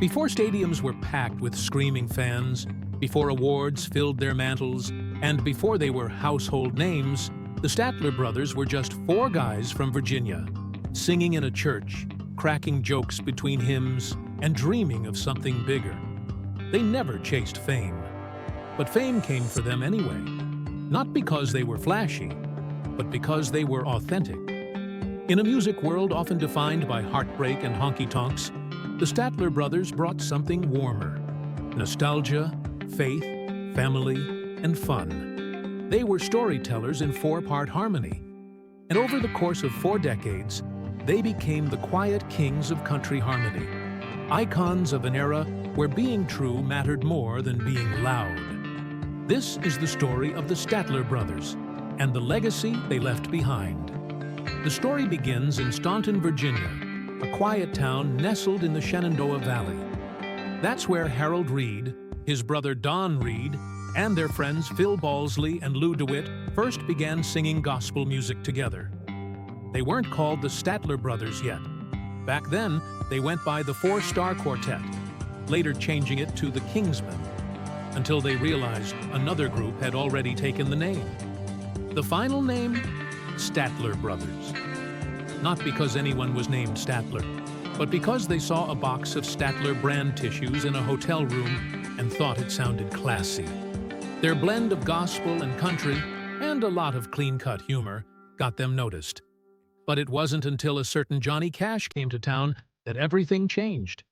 Before stadiums were packed with screaming fans, before awards filled their mantles, and before they were household names, the Statler Brothers were just four guys from Virginia, singing in a church, cracking jokes between hymns, and dreaming of something bigger. They never chased fame. But fame came for them anyway, not because they were flashy, but because they were authentic. In a music world often defined by heartbreak and honky-tonks, the Statler Brothers brought something warmer: nostalgia, faith, family, and fun. They were storytellers in four-part harmony, and over the course of 4 decades, they became the quiet kings of country harmony, icons of an era where being true mattered more than being loud. This is the story of the Statler Brothers and the legacy they left behind. The story begins in Staunton, Virginia, a quiet town nestled in the Shenandoah Valley. That's where Harold Reed, his brother Don Reed, and their friends Phil Balsley and Lou DeWitt first began singing gospel music together. They weren't called the Statler Brothers yet. Back then, they went by the Four-Star Quartet, later changing it to the Kingsmen, until they realized another group had already taken the name. The final name? Statler Brothers. Not because anyone was named Statler, but because they saw a box of Statler brand tissues in a hotel room and thought it sounded classy. Their blend of gospel and country, and a lot of clean-cut humor, got them noticed. But it wasn't until a certain Johnny Cash came to town that everything changed.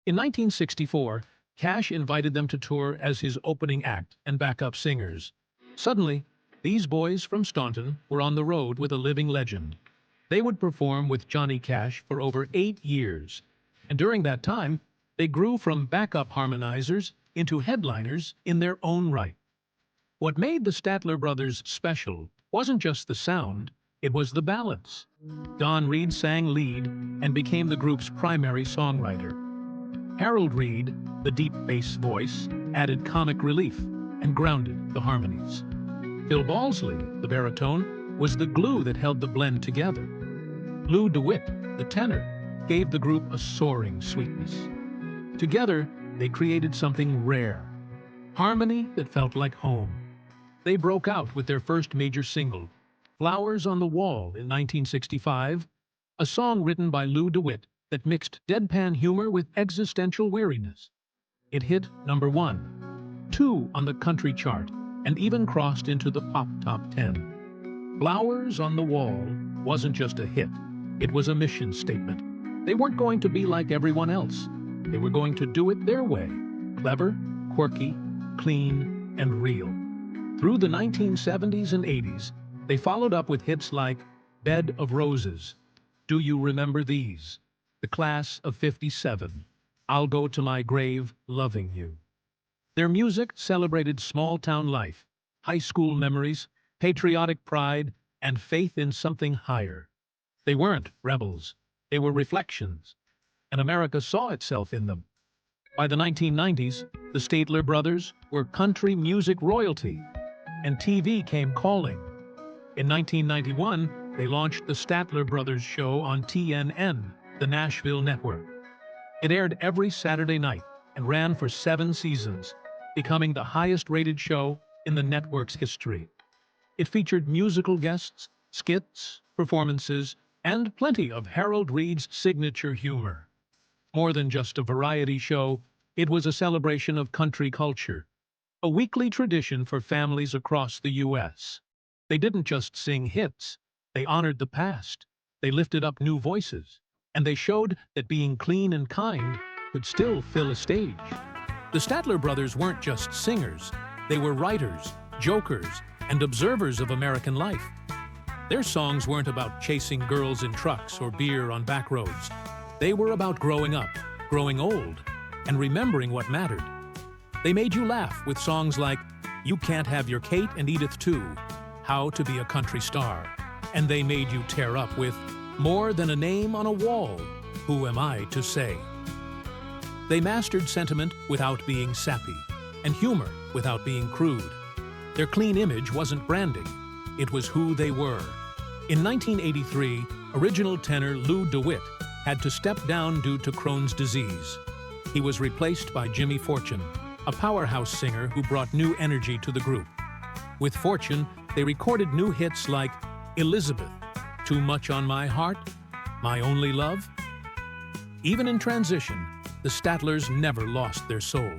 In 1964, Cash invited them to tour as his opening act and backup singers. Suddenly, these boys from Staunton were on the road with a living legend. They would perform with Johnny Cash for over 8 years, and during that time, they grew from backup harmonizers into headliners in their own right. What made the Statler Brothers special wasn't just the sound, it was the balance. Don Reed sang lead and became the group's primary songwriter. Harold Reed, the deep bass voice, added comic relief and grounded the harmonies. Phil Balsley, the baritone, was the glue that held the blend together. Lou DeWitt, the tenor, gave the group a soaring sweetness. Together, they created something rare, harmony that felt like home. They broke out with their first major single, Flowers on the Wall, in 1965, a song written by Lou DeWitt that mixed deadpan humor with existential weariness. It hit number 1, 2 on the country chart, and even crossed into the pop top 10. Flowers on the Wall wasn't just a hit, it was a mission statement. They weren't going to be like everyone else. They were going to do it their way, clever, quirky, clean, and real. Through the 1970s and 80s, they followed up with hits like Bed of Roses, Do You Remember These?, The Class of '57, I'll Go to My Grave Loving You. Their music celebrated small-town life, high school memories, patriotic pride, and faith in something higher. They weren't rebels, they were reflections, and America saw itself in them. By the 1990s, the Statler Brothers were country music royalty, and TV came calling. In 1991, they launched the Statler Brothers Show on TNN, the Nashville network. It aired every Saturday night and ran for 7 seasons, becoming the highest-rated show in the network's history. It featured musical guests, skits, performances, and plenty of Harold Reed's signature humor. More than just a variety show, it was a celebration of country culture, a weekly tradition for families across the U.S. They didn't just sing hits, they honored the past, they lifted up new voices, and they showed that being clean and kind could still fill a stage. The Statler Brothers weren't just singers, they were writers, jokers, and observers of American life. Their songs weren't about chasing girls in trucks or beer on back roads. They were about growing up, growing old, and remembering what mattered. They made you laugh with songs like You Can't Have Your Kate and Edith Too, How to Be a Country Star, and they made you tear up with More Than a Name on a Wall, Who Am I to Say? They mastered sentiment without being sappy, and humor without being crude. Their clean image wasn't branding, it was who they were. In 1983, original tenor Lou DeWitt had to step down due to Crohn's disease. He was replaced by Jimmy Fortune, a powerhouse singer who brought new energy to the group. With Fortune, they recorded new hits like Elizabeth, Too Much on My Heart, My Only Love. Even in transition, the Statlers never lost their soul.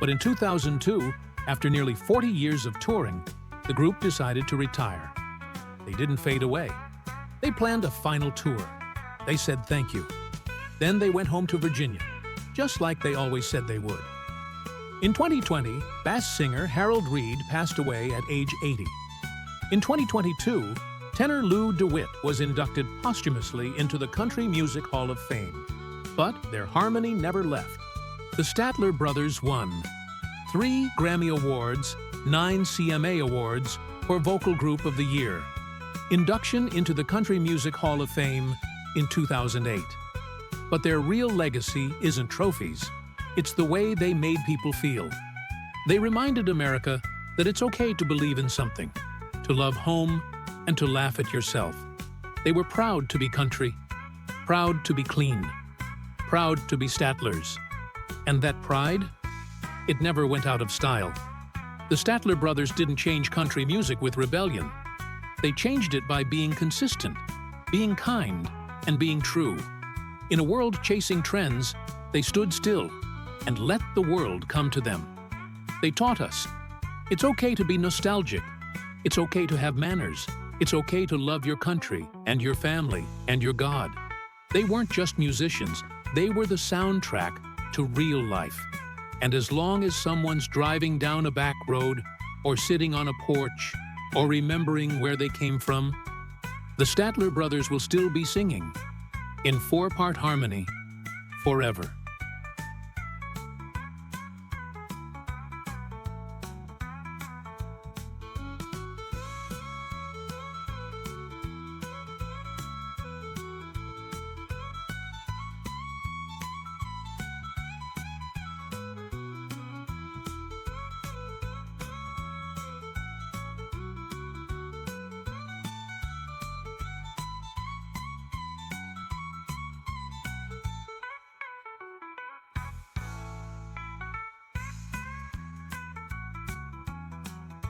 But in 2002, after nearly 40 years of touring, the group decided to retire. They didn't fade away. They planned a final tour. They said thank you. Then they went home to Virginia, just like they always said they would. In 2020, bass singer Harold Reed passed away at age 80. In 2022, tenor Lou DeWitt was inducted posthumously into the Country Music Hall of Fame. But their harmony never left. The Statler Brothers won 3 Grammy Awards, 9 CMA Awards for Vocal Group of the Year. Induction into the Country Music Hall of Fame in 2008. But their real legacy isn't trophies. It's the way they made people feel. They reminded America that it's okay to believe in something, to love home, and to laugh at yourself. They were proud to be country, proud to be clean, proud to be Statlers. And that pride? It never went out of style. The Statler Brothers didn't change country music with rebellion. They changed it by being consistent, being kind, and being true. In a world chasing trends, they stood still and let the world come to them. They taught us, it's okay to be nostalgic. It's okay to have manners. It's okay to love your country and your family and your God. They weren't just musicians. They were the soundtrack to real life. And as long as someone's driving down a back road or sitting on a porch or remembering where they came from, the Statler Brothers will still be singing in 4-part harmony forever.